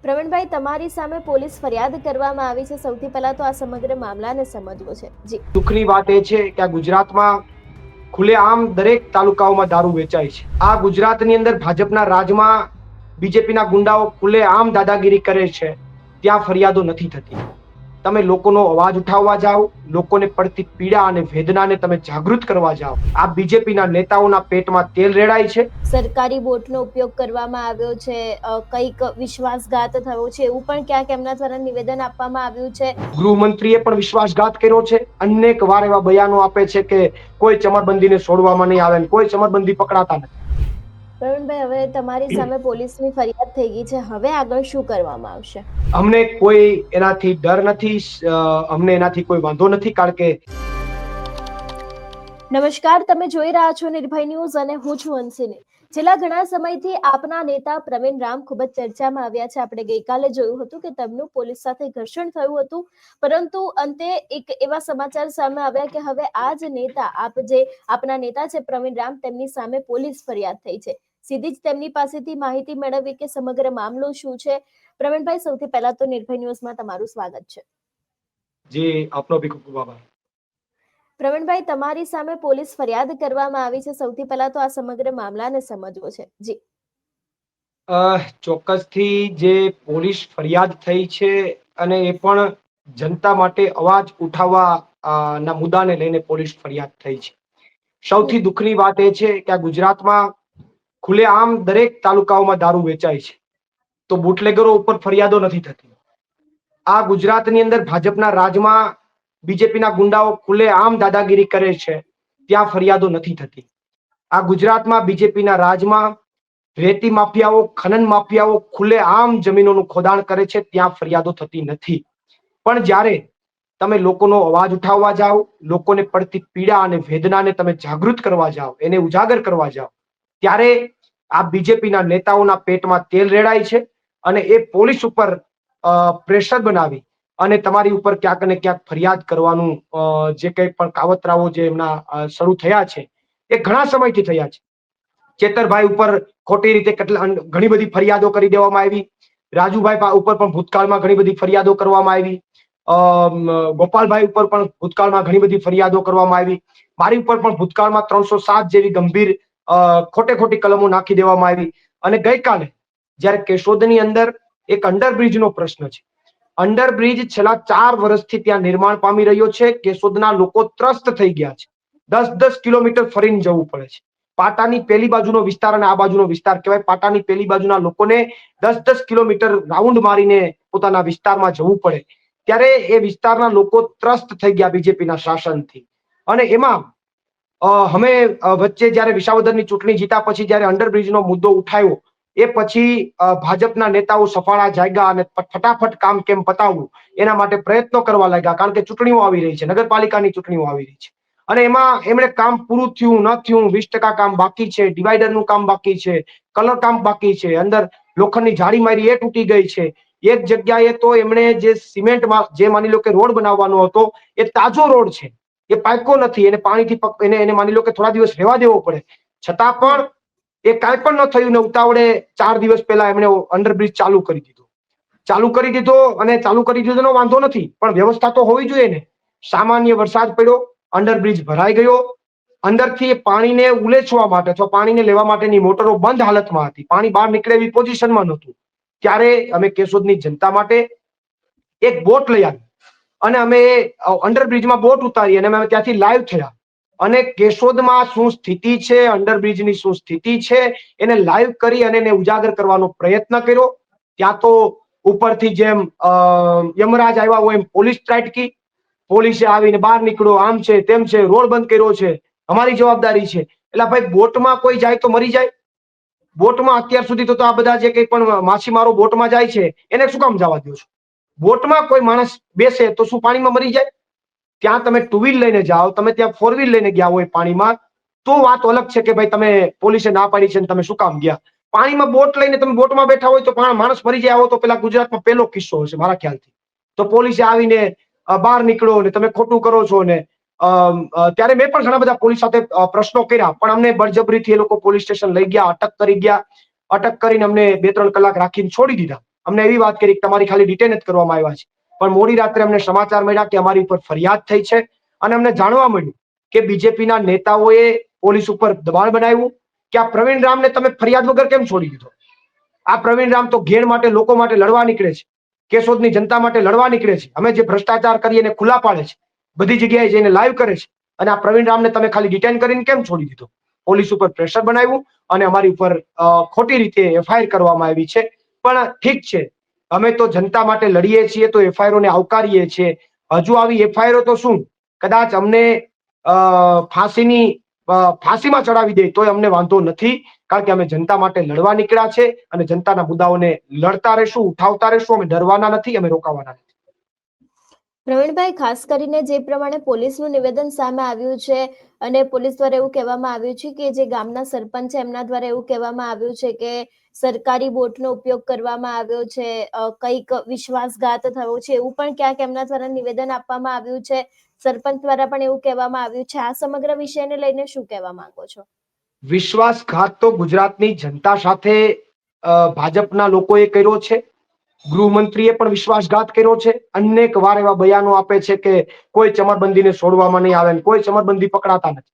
પ્રવીણભાઈ, તમારી સામે પોલીસ ફરિયાદ કરવામાં આવી છે. સૌથી પહેલા તો આ સમગ્ર મામલાને સમજવો છે. જી. દુઃખની વાત એ છે કે આ ગુજરાતમાં ખુલ્લેઆમ દરેક તાલુકાઓમાં દારૂ વેચાય છે. આ ગુજરાતની અંદર ભાજપના રાજમાં બીજેપીના ગુંડાઓ ખુલ્લેઆમ દાદાગીરી કરે છે, ત્યાં ફરિયાદો નથી થતી. તમે લોકોનો અવાજ ઉઠાવવા જાઓ, લોકોને પડતી પીડા અને વેદનાને તમે જાગૃત કરવા જાઓ. આ બીજેપીના નેતાઓના પેટમાં તેલ રેડાય છે. સરકારી બોટનો ઉપયોગ કરવામાં આવ્યો છે, કંઈક વિશ્વાસઘાત થયો છે, એવું પણ ક્યાંક એમના દ્વારા નિવેદન આપવામાં આવ્યું છે. ગૃહમંત્રીએ પણ વિશ્વાસઘાત કર્યો છે. અનેક વાર એવા બયાનો આપે છે કે કોઈ ચમરબંધીને છોડવામાં નહીં આવે, કોઈ ચમરબંધી પકડાતા નથી. પ્રવીણભાઈ, હવે તમારી સામે પોલીસની ફરિયાદ થઈ ગઈ છે. હવે આગળ શું કરવામાં આવશે? અમને કોઈ એનાથી ડર નથી, અમને એનાથી કોઈ વાંધો નથી, કારણ કે નમસ્કાર, તમે જોઈ રહ્યા છો નિર્ભય ન્યૂઝ અને હું છું હંસિની. છેલ્લા ઘણા સમયથી આપના નેતા પ્રવીણ રામ ખૂબ જ ચર્ચામાં આવ્યા છે. આપણે ગઈકાલે જોયું હતું કે તેમનું પોલીસ સાથે ઘર્ષણ થયું હતું, પરંતુ અંતે એક એવા સમાચાર સામે આવ્યા કે હવે આ જ નેતા, આપના નેતા છે પ્રવીણ રામ, તેમની સામે પોલીસ ફરિયાદ થઈ છે. સીધી જ તેમની પાસેથી માહિતી મેળવી કે સમગ્ર મામલો શું છે. પ્રવીણભાઈ, સૌથી પહેલા તો નિર્ભય ન્યૂઝમાં તમારું સ્વાગત છે. જી, આપનો બી ખૂબ ખૂબ આભાર. પ્રવીણભાઈ, તમારી સામે પોલીસ ફરિયાદ કરવામાં આવી છે. સૌથી પહેલા તો આ સમગ્ર મામલાને સમજવો છે. જી. ચોક્કસથી જે પોલીસ ફરિયાદ થઈ છે, અને એ પણ જનતા માટે અવાજ ઉઠાવવા ના મુદ્દાને લઈને પોલીસ ફરિયાદ થઈ છે. સૌથી દુઃખની વાત એ છે કે આ ગુજરાતમાં ખુલ્લેઆમ દરેક તાલુકાઓમાં દારૂ વેચાય છે, તો બુટલેગરો ઉપર ફરિયાદો નથી થતી. આ ગુજરાતની અંદર ભાજપના રાજમાં બીજેપીના ગુંડાઓ ખુલ્લેઆમ દાદાગીરી કરે છે, ત્યાં ફરિયાદો નથી થતી. આ ગુજરાતમાં બીજેપીના રાજમાં રેતી માફિયાઓ, ખનન માફિયાઓ ખુલ્લેઆમ જમીનોનું ખોદાણ કરે છે, ત્યાં ફરિયાદો થતી નથી. પણ જ્યારે તમે લોકોનો અવાજ ઉઠાવવા જાઓ, લોકોને પડતી પીડા અને વેદનાને તમે જાગૃત કરવા જાઓ, એને ઉજાગર કરવા જાઓ, ત્યારે આ બીજેપીના નેતાઓના પેટમાં તેલ રેડાય છે, અને એ પોલીસ ઉપર પ્રેશર બનાવી અને તમારી ઉપર ક્યાંક ને ક્યાંક ફરિયાદ કરવાનું જે કંઈ પણ કાવતરાઓ જે એમના શરૂ થયા છે, એ ઘણા સમયથી થયા છે. ચેતરભાઈ ઉપર ખોટી રીતે ઘણી બધી ફરિયાદો કરી દેવામાં આવી. રાજુભાઈ ઉપર પણ ભૂતકાળમાં ઘણી બધી ફરિયાદો કરવામાં આવી. ગોપાલભાઈ ઉપર પણ ભૂતકાળમાં ઘણી બધી ફરિયાદો કરવામાં આવી. મારી ઉપર પણ ભૂતકાળમાં 307 જેવી ગંભીર ખોટી કલમો નાખી દેવામાં આવી. અને ગઈકાલે જ્યારે કેશોદની અંદર એક અંડરબ્રિજનો પ્રશ્ન છે. અંડરબ્રિજ છેલ્લા 4 વર્ષથી ત્યાં નિર્માણ પામી રહ્યો છે. કેશોદના લોકો ત્રસ્ત થઈ ગયા છે. 10-10 કિલોમીટર ફરીને જવું પડે છે. પાટાની પેલી બાજુનો વિસ્તાર અને આ બાજુનો વિસ્તાર કહેવાય. પાટાની પેલી બાજુના લોકોને 10-10 કિલોમીટર રાઉન્ડ મારીને પોતાના વિસ્તારમાં જવું પડે. ત્યારે એ વિસ્તારના લોકો ત્રસ્ત થઈ ગયા બીજેપીના શાસનથી. અને એમાં અમે વચ્ચે જ્યારે વિસાવદરની ચૂંટણી જીતા પછી જ્યારે અંડરબ્રિજનો મુદ્દો ઉઠાવ્યો, એ પછી ભાજપના નેતાઓ સફાળા જાગ્યા અને ફટાફટ કામ કેમ પતાવવું એના માટે પ્રયત્નો કરવા લાગ્યા. કારણ કે ચૂંટણીઓ આવી રહી છે, નગરપાલિકાની ચૂંટણીઓ આવી રહી છે. અને એમાં એમણે કામ પૂરું થયું ન થયું, 20% કામ બાકી છે, ડિવાઈડરનું કામ બાકી છે, કલર કામ બાકી છે, અંદર લોખંડની જાળી મારી એ તૂટી ગઈ છે. એક જગ્યાએ તો એમણે જે સિમેન્ટમાં જે માની લો કે રોડ બનાવવાનો હતો, એ તાજો રોડ છે, એ પાક્કો નથી, એને પાણીથી એને માની લો કે થોડા દિવસ રહેવા દેવો પડે, છતાં પણ એ કાંઈ પણ ન થયું ને ઉતાવળે 4 દિવસ પહેલા એમણે અંડરબ્રિજ ચાલુ કરી દીધો. અને ચાલુ કરી દીધો વાંધો નથી, પણ વ્યવસ્થા તો હોવી જોઈએ ને. સામાન્ય વરસાદ પડ્યો, અંડરબ્રિજ ભરાઈ ગયો, અંદરથી પાણીને ઉલેચવા માટે અથવા પાણીને લેવા માટેની મોટરો બંધ હાલતમાં હતી, પાણી બહાર નીકળે એવી પોઝિશનમાં નહોતું. ત્યારે અમે કેશોદની જનતા માટે એક બોટ લઈ આવી અને અમે અંડરબ્રિજમાં બોટ ઉતારી અને અમે ત્યાંથી લાઈવ થયા અને કેશોદમાં શું સ્થિતિ છે, અંડરબ્રિજની શું સ્થિતિ છે, એને લાઈવ કરી અને એને ઉજાગર કરવાનો પ્રયત્ન કર્યો. ત્યાં તો ઉપરથી જેમ યમરાજ આવ્યા હોય એમ પોલીસ ત્રાટકી. પોલીસે આવીને બહાર નીકળો, આમ છે તેમ છે, રોડ બંધ કર્યો છે, અમારી જવાબદારી છે. એટલે ભાઈ, બોટમાં કોઈ જાય તો મરી જાય. બોટમાં અત્યાર સુધી તો આ બધા જે કંઈ પણ માછીમારો બોટમાં જાય છે એને શું કામ જવા દો છો? બોટમાં કોઈ માણસ બેસે તો શું પાણીમાં મરી જાય? ત્યાં તમે 2 વ્હીલ લઈને જાઓ, તમે ત્યાં 4 વ્હીલ લઈને ગયા હોય પાણીમાં, તો વાત અલગ છે કે ભાઈ તમે પોલીસે ના પાડી છે ને તમે શું કામ ગયા. પાણીમાં બોટ લઈને તમે બોટમાં બેઠા હોય તો માણસ મરી જાય, આવો તો પેલા ગુજરાતમાં પહેલો કિસ્સો હશે મારા ખ્યાલથી. તો પોલીસે આવીને બહાર નીકળો ને તમે ખોટું કરો છો ને. ત્યારે મેં પણ ઘણા બધા પોલીસ સાથે પ્રશ્નો કર્યા, પણ અમને બળજબરીથી એ લોકો પોલીસ સ્ટેશન લઈ ગયા, અટક કરી ગયા. અટક કરીને અમને 2-3 કલાક રાખીને છોડી દીધા. અમને એવી વાત કરી કે તમારી ખાલી ડિટેન જ કરવામાં આવ્યા છે, પણ મોડી રાત્રે અમને સમાચાર મળ્યા કે અમારી ઉપર ફરિયાદ થઈ છે અને અમને જાણવા મળ્યું કે બીજેપીના નેતાઓએ પોલીસ ઉપર દબાણ બનાવ્યું કે આ પ્રવીણ રામને તમે ફરિયાદ વગર કેમ છોડી દીધો. આ પ્રવીણ રામ તો ઘેર માટે, લોકો માટે લડવા નીકળે છે, કેશોદની જનતા માટે લડવા નીકળે છે. અમે જે ભ્રષ્ટાચાર કરીએ એને ખુલ્લા પાડે છે, બધી જગ્યાએ જઈને લાઈવ કરે છે, અને આ પ્રવીણ રામને તમે ખાલી ડિટેન કરીને કેમ છોડી દીધો. પોલીસ ઉપર પ્રેશર બનાવ્યું અને અમારી ઉપર ખોટી રીતે એફઆઈઆર કરવામાં આવી છે. પણ ઠીક છે, અમે તો જનતા માટે લડીએ છીએ તો એફઆઈઆર ને આવકારીએ છીએ. હજુ આવી એફઆઈઆર તો શું, કદાચ અમને ફાંસીમાં ચડાવી દે તોય અમને વાંધો નથી, કારણ કે અમે જનતા માટે લડવા નીકળ્યા છે અને જનતાના મુદ્દાઓને લડતા રહેશું, ઉઠાવતા રહેશું. અમે ડરવાના નથી, અમે રોકાવાના નથી. પ્રવીણભાઈ, ખાસ કરીને જે પ્રમાણે પોલીસનું નિવેદન સામે આવ્યું છે અને પોલીસ દ્વારા એવું કહેવામાં આવ્યું છે કે જે ગામના સરપંચ છે એમના દ્વારા એવું કહેવામાં આવ્યું છે કે સરકારી બોટનો ઉપયોગ કરવામાં આવ્યો છે, કંઈક વિશ્વાસઘાત થયો છે, એવું પણ ક્યાંક એમના દ્વારા નિવેદન આપવામાં આવ્યું છે. સરપંચ દ્વારા પણ એવું કહેવામાં આવ્યું છે. આ સમગ્ર વિષયને લઈને શું કહેવા માંગો છો? વિશ્વાસઘાત તો ગુજરાતની જનતા સાથે ભાજપના લોકોએ કર્યો છે. ગૃહમંત્રીએ પણ વિશ્વાસઘાત કર્યો છે. અનેક વાર એવા બયાનો આપે છે કે કોઈ ચમરબંધીને છોડવામાં નહીં આવે, કોઈ ચમરબંધી પકડાતા નથી.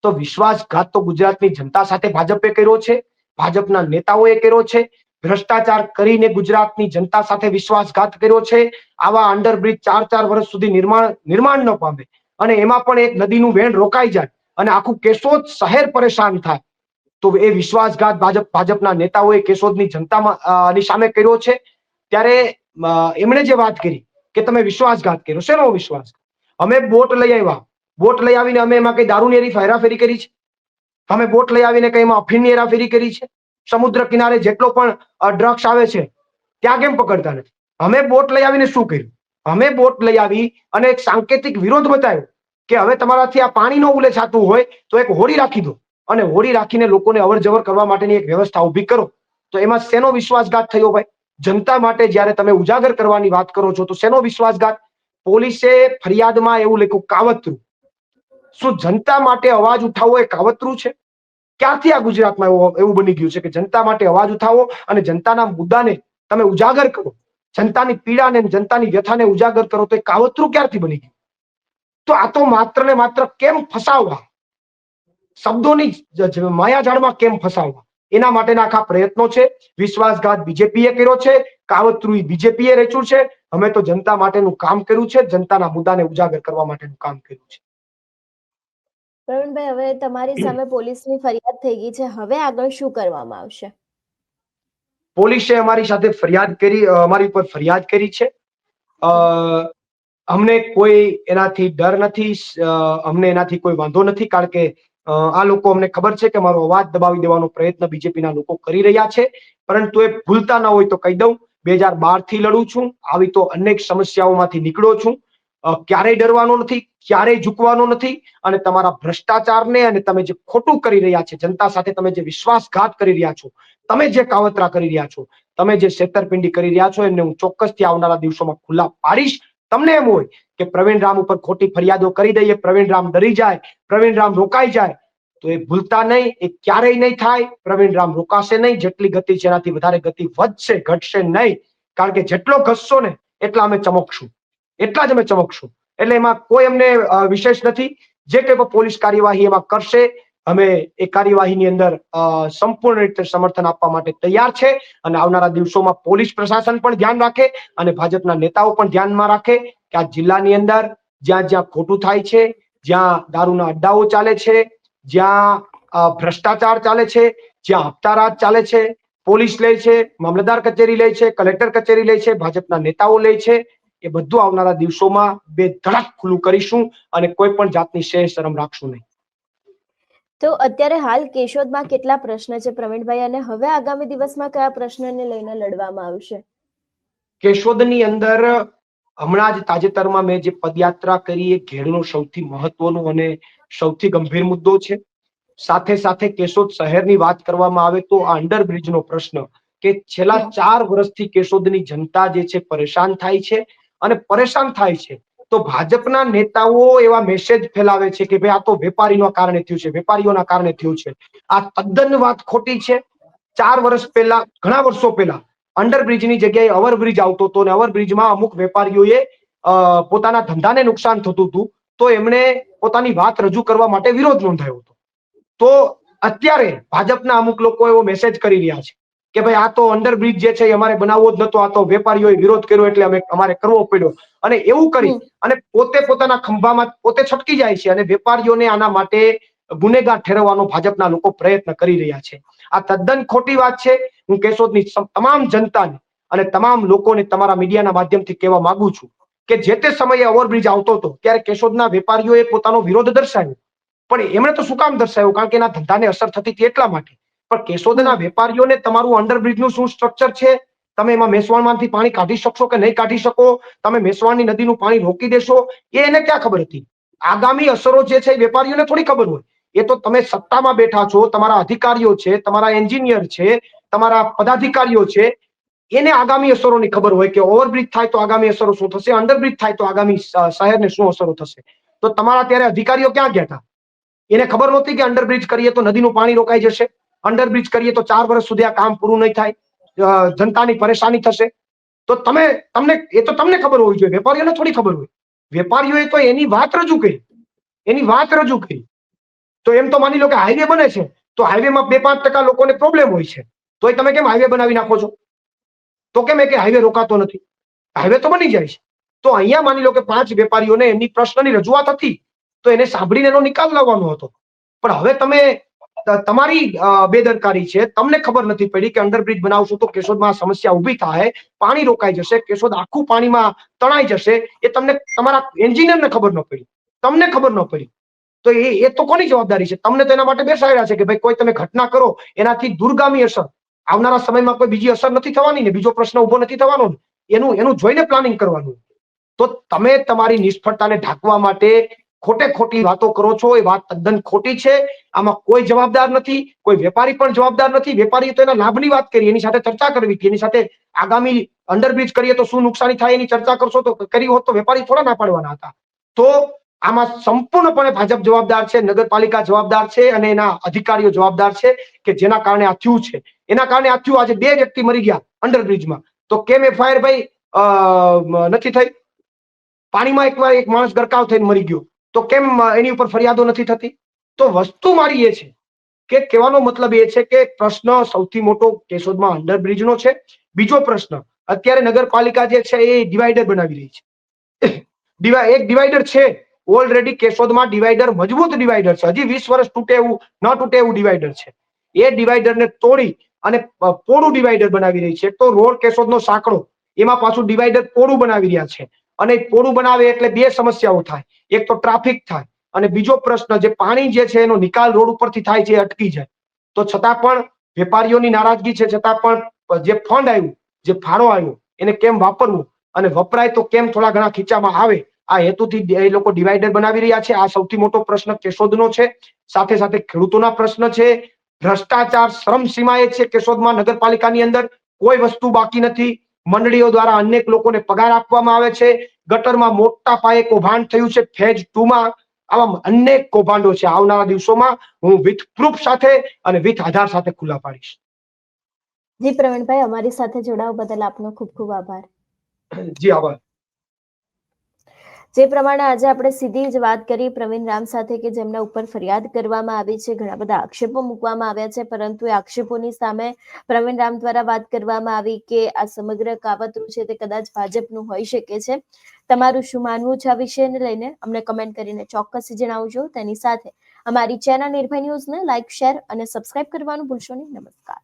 તો વિશ્વાસઘાત તો ગુજરાતની જનતા સાથે ભાજપે કર્યો છે, ભાજપના નેતાઓએ કર્યો છે. ભ્રષ્ટાચાર કરીને ગુજરાતની જનતા સાથે વિશ્વાસઘાત કર્યો છે. આવા અંડરબ્રિજ 4-4 વર્ષ સુધી નિર્માણ ન પામે અને એમાં પણ એક નદીનું વહેણ રોકાઈ જાય અને આખું કેશોદ શહેર પરેશાન થાય, તો એ વિશ્વાસઘાત ભાજપના નેતાઓએ કેશોદની જનતાની સામે કર્યો છે. ત્યારે એમણે જે વાત કરી કે તમે વિશ્વાસઘાત કર્યો, શેનો વિશ્વાસ? અમે બોટ લઈ આવ્યા, બોટ લઈ આવીને અમે એમાં કઈ દારૂની હેરાફેરી કરી છે? અમે બોટ લઈ આવીને કઈ એમાં અફીણની હેરાફેરી કરી છે? સમુદ્ર કિનારે જેટલો પણ ડ્રગ્સ આવે છે ત્યાં કેમ પકડતા નથી? અમે બોટ લઈ આવીને શું કર્યું? અમે બોટ લઈ આવી અને એક સાંકેતિક વિરોધ બતાવ્યો કે હવે તમારાથી આ પાણી ન ઉલેચાતું હોય તો એક હોડી રાખી દો અને હોડી રાખીને લોકોને અવર જવર કરવા માટેની એક વ્યવસ્થા ઊભી કરો. તો એમાં શેનો વિશ્વાસઘાત થયો ભાઈ? જનતા માટે જ્યારે તમે ઉજાગર કરવાની વાત કરો છો તો શેનો વિશ્વાસઘાત? પોલીસે ફરિયાદમાં એવું લખ્યું કાવતરું. શું જનતા માટે અવાજ ઉઠાવવો એ કાવતરું છે? ક્યારથી આ ગુજરાતમાં એવું બની ગયું છે કે જનતા માટે અવાજ ઉઠાવો અને જનતાના મુદ્દાને તમે ઉજાગર કરો, જનતાની પીડાને, જનતાની વ્યથાને ઉજાગર કરો, તો એ કાવતરું ક્યારથી બની ગયું? તો આ તો માત્ર ને માત્ર કેમ ફસાવવા, શબ્દોની માયાજાળમાં કેમ ફસાવવા, એના માટેના આખા પ્રયત્નો છે. વિશ્વાસઘાત બીજેપીએ કર્યો છે, કાવતરું બીજેપીએ રચ્યું છે. અમે તો જનતા માટેનું કામ કર્યું છે, જનતાના મુદ્દાને ઉજાગર કરવા માટેનું કામ કર્યું છે. પ્રવીણભાઈ, હવે તમારી સામે પોલીસની ફરિયાદ થઈ ગઈ છે, હવે આગળ શું કરવામાં આવશે? પોલીસે અમારી સાથે ફરિયાદ કરી, અમારી ઉપર ફરિયાદ કરી છે. અમને કોઈ એનાથી ડર નથી, અમને એનાથી કોઈ વાંધો નથી, કારણ કે આ લોકો, અમને ખબર છે કે મારો અવાજ દબાવી દેવાનો પ્રયત્ન બીજેપીના લોકો કરી રહ્યા છે. પરંતુ એ ભૂલતા ન હોય તો કહી દઉં, 2012 થી લડું છું, આવી તો અનેક સમસ્યાઓમાંથી નીકળ્યો છું. ક્યારેય ડરવાનો નથી, ક્યારેય ઝૂકવાનો નથી. અને તમારા ભ્રષ્ટાચારને અને તમે જે ખોટું કરી રહ્યા છે, જનતા સાથે તમે જે વિશ્વાસઘાત કરી રહ્યા છો, તમે જે કાવતરા કરી રહ્યા છો, તમે જે છેતરપિંડી કરી રહ્યા છો, એમને હું ચોક્કસથી આવનારા દિવસોમાં ખુલ્લા પાડીશ. તમને એમ હોય કે પ્રવીણ રામ ઉપર ખોટી ફરિયાદો કરી દઈએ, પ્રવીણ રામ ડરી જાય, પ્રવીણ રામ રોકાઈ જાય, તો એ ભૂલતા નહીં, એ ક્યારેય નહીં થાય. પ્રવીણ રામ રોકાશે નહીં. જેટલી ગતિ છે એનાથી વધારે ગતિ વધશે, ઘટશે નહીં. કારણ કે જેટલો ઘસશો ને એટલા અમે ચમકશું, એટલા જ અમે ચમકશું. એટલે એમાં કોઈ અમને વિશેષ નથી. જે કંઈ પણ પોલીસ કાર્યવાહી એમાં કરશે, અમે એ કાર્યવાહીની અંદર સંપૂર્ણ રીતે સમર્થન આપવા માટે તૈયાર છે. અને આવનારા દિવસોમાં પોલીસ પ્રશાસન પણ ધ્યાન રાખે અને ભાજપના નેતાઓ પણ ધ્યાનમાં રાખે કે આ જિલ્લાની અંદર જ્યાં જ્યાં ખોટું થાય છે, જ્યાં દારૂના અડ્ડાઓ ચાલે છે, જ્યાં ભ્રષ્ટાચાર ચાલે છે, જ્યાં હપ્તારાજ ચાલે છે, પોલીસ લે છે, મામલતદાર કચેરી લે છે, કલેક્ટર કચેરી લે છે, ભાજપના નેતાઓ લે છે, એ બધું આવનારા દિવસોમાં બે ધડક ખુલ્લું કરીશું અને કોઈ પણ જાતની શરમ રાખશું નહીં. તો અત્યારે હાલ કેશોદમાં કેટલા પ્રશ્ન છે પ્રવીણભાઈ, અને હવે આગામી દિવસમાં કયા પ્રશ્નને લઈને લડવામાં આવશે? કેશોદની અંદર હમણાં જ તાજેતરમાં મેં જે પદયાત્રા કરી, એ ઘેડનો સૌથી મહત્વનો અને સૌથી ગંભીર મુદ્દો છે. સાથે સાથે કેશોદ શહેરની વાત કરવામાં આવે તો આ અંડરબ્રિજનો પ્રશ્ન, કે છેલ્લા 4 વર્ષથી કેશોદની જનતા જે છે પરેશાન થાય છે. અને પરેશાન થાય છે તો ભાજપના નેતાઓ એવા મેસેજ ફેલાવે છે કે ભાઈ આ તો વેપારીના કારણે થયું છે, વેપારીઓના કારણે થયું છે. આ તદ્દન વાત ખોટી છે. 4 વર્ષ પહેલા, ઘણા વર્ષો પહેલા અંડરબ્રિજની જગ્યાએ ઓવરબ્રિજ આવતો હતો અને ઓવરબ્રિજમાં અમુક વેપારીઓએ પોતાના ધંધાને નુકસાન થતું હતું, તો એમણે પોતાની વાત રજૂ કરવા માટે વિરોધ નોંધાયો હતો. તો અત્યારે ભાજપના અમુક લોકો એવો મેસેજ કરી રહ્યા છે કે ભાઈ આ તો અંડરબ્રિજ જે છે એ અમારે બનાવવો જ નતો, આ તો વેપારીઓએ વિરોધ કર્યો એટલે અમારે કરવો પડ્યો, અને એવું કરી અને પોતે પોતાના ખંભામાં પોતે છટકી જાય છે અને વેપારીઓને આના માટે ગુનેગાર ઠેરવવાનો ભાજપના લોકો પ્રયત્ન કરી રહ્યા છે. આ તદ્દન ખોટી વાત છે. હું કેશોદની તમામ જનતાને અને તમામ લોકોને તમારા મીડિયાના માધ્યમથી કહેવા માંગુ છું કે જે તે સમયે ઓવરબ્રિજ આવતો હતો ત્યારે કેશોદના વેપારીઓએ પોતાનો વિરોધ દર્શાવ્યો, પણ એમણે તો શું કામ દર્શાવ્યો? કારણ કે એના ધંધાને અસર થતી હતી એટલા માટે. પણ કેશોદના વેપારીઓને તમારું અંડરબ્રિજનું શું સ્ટ્રક્ચર છે, તમે એમાં મેસવાણમાંથી પાણી કાઢી શકશો કે નહીં કાઢી શકો, તમે મેસવાણની નદીનું પાણી રોકી દેશો, એ એને ક્યાં ખબર હતી? આગામી અસરો જે છે એ વેપારીઓને થોડી ખબર હોય. એ તો તમે સત્તામાં બેઠા છો, તમારા અધિકારીઓ છે, તમારા એન્જિનિયર છે, તમારા પદાધિકારીઓ છે, એને આગામી અસરોની ખબર હોય કે ઓવરબ્રિજ થાય તો આગામી અસરો શું થશે, અંડરબ્રિજ થાય તો આગામી શહેરને શું અસરો થશે. તો તમારા ત્યારે અધિકારીઓ ક્યાં ગયા હતા? એને ખબર નહોતી કે અંડરબ્રિજ કરીએ તો નદીનું પાણી રોકાઈ જશે, અંડરબ્રિજ કરીએ તો 4 વર્ષ સુધી આ કામ પૂરું નહીં થાય, જનતાની પરેશાની થશે. તો તમને એ તો તમને ખબર હોવી જોઈએ, વેપારીઓને થોડી ખબર હોય. વેપારીઓએ તો એની વાત રજૂ કરી, એની વાત રજૂ કરી. તો એમ તો માની લો કે હાઈવે બને છે તો હાઈવેમાં 2-5% લોકોને પ્રોબ્લેમ હોય છે, તોય તમે કેમ હાઈવે બનાવી નાખો છો? તો કેમ કે હાઈવે રોકાતો નથી? હાઈવે તો બની જાય છે. તો અહીંયા માની લો કે 5 વેપારીઓને એમની પ્રશ્નની રજૂઆત હતી, તો એને સાંભળીને એનો નિકાલ લાવવાનો હતો. પણ હવે તમે તમારી બેદરકારી છે, તમને ખબર નથી પડી કે અંડરબ્રિજ બનાવશો તો કેશોદમાં સમસ્યા ઊભી થાય, પાણી રોકાઈ જશે, કેશોદ આખું પાણીમાં તણાઈ જશે, એ તમને તમારા એન્જિનિયરને ખબર ન પડી, તમને ખબર ન પડી. તો એ તો કોની જવાબદારી છે? તમને તો એના માટે બેસાડ્યા છે કે ભાઈ કોઈ તમે ઘટના કરો એનાથી દૂરગામી અસર, આવનારા સમયમાં કોઈ બીજી અસર નથી થવાની ને, બીજો પ્રશ્ન ઉભો નથી થવાનો, એનું જોઈને પ્લાનિંગ કરવાનું. તો તમે તમારી નિષ્ફળતાને ઢાંકવા માટે ખોટી વાતો કરો છો, એ વાત તદ્દન ખોટી છે. આમાં કોઈ જવાબદાર નથી, કોઈ વેપારી પણ જવાબદાર નથી. વેપારી તો એના લાભની વાત કરી, એની સાથે ચર્ચા કરવી હતી, એની સાથે આગામી અંડરબ્રિજ કરીએ તો શું નુકસાની થાય એની ચર્ચા કરશો તો કરી હોત તો વેપારી થોડા ના પાડવાના હતા. તો આમાં સંપૂર્ણપણે ભાજપ જવાબદાર છે, નગરપાલિકા જવાબદાર છે અને એના અધિકારીઓ જવાબદાર છે કે જેના કારણે આ થયું છે. એના કારણે આ થયું. આજે 2 વ્યક્તિ મરી ગયા અંડરબ્રિજમાં, તો કેમ એફઆઈઆર ભાઈ નથી થઈ? પાણીમાં એકવાર એક માણસ ગરકાવ થઈને મરી ગયો, તો કેમ એની ઉપર ફરિયાદો નથી થતી? તો વસ્તુ મારી એ છે કે કહેવાનો મતલબ એ છે કે પ્રશ્ન સૌથી મોટો કેશોદમાં અંડરબ્રિજનો છે. બીજો પ્રશ્ન, અત્યારે નગરપાલિકા જે છે એ ડિવાઈડર બનાવી રહી છે. એક ડિવાઈડર છે ઓલરેડી કેશોદમાં, ડિવાઈડર મજબૂત ડિવાઈડર છે, હજી 20 વર્ષ તૂટે એવું ન તૂટે એવું ડિવાઈડર છે. એ ડિવાઈડરને તોડી અને પોળું ડિવાઈડર બનાવી રહી છે. તો રોડ કેશોદનો સાંકડો, એમાં પાછું ડિવાઈડર પોળું બનાવી રહ્યા છે. અને પોળું બનાવે એટલે 2 સમસ્યાઓ થાય, એક તો ટ્રાફિક થાય અને બીજો પ્રશ્ન જે પાણી જે છે એનો નિકાલ રોડ ઉપરથી થાય છે એ અટકી જાય. તો છતાં પણ વેપારીઓની નારાજગી છે, છતાં પણ જે ફંડ આવ્યું, જે ફાળો આવ્યો, એને કેમ વાપરવું અને વપરાય તો કેમ થોડા ઘણા ખીચામાં આવે, આ હેતુથી એ લોકો ડિવાઈડર બનાવી રહ્યા છે. આ સૌથી મોટો પ્રશ્ન કેશોદનો છે. સાથે સાથે ખેડૂતોના પ્રશ્ન છે, ભ્રષ્ટાચાર શરમસીમાએ છે. કેશોદમાં નગરપાલિકાની અંદર કોઈ વસ્તુ બાકી નથી. મંડળીઓ દ્વારા અનેક લોકોને પગાર આપવામાં આવે છે. ગટરમાં મોટા પાયે કૌભાંડ થયું છે. ફેઝ 2માં આવા અનેક કૌભાંડો છે. આવનારા દિવસોમાં હું વિથ પ્રૂફ સાથે અને વિથ આધાર સાથે ખુલ્લા પાડીશ. જી પ્રવીણભાઈ, અમારી સાથે જોડાવા બદલ આપનો ખૂબ ખૂબ આભાર. જી આભાર. જે પ્રમાણે આજે આપણે સીધી જ વાત કરી પ્રવીણ રામ સાથે કે જેમના ઉપર ફરિયાદ કરવામાં આવી છે, ઘણા બધા આક્ષેપો મૂકવામાં આવ્યા છે, પરંતુ એ આક્ષેપોની સામે પ્રવીણ રામ દ્વારા વાત કરવામાં આવી કે આ સમગ્ર કાવતરું છે તે કદાચ ભાજપનું હોઈ શકે છે. તમારું શું માનવું છે આ વિષયને લઈને અમને કમેન્ટ કરીને ચોક્કસ જણાવજો. તેની સાથે અમારી ચેનલ નિર્ભય ન્યૂઝને લાઇક, શેર અને સબસ્ક્રાઇબ કરવાનું ભૂલશો નહીં. નમસ્કાર.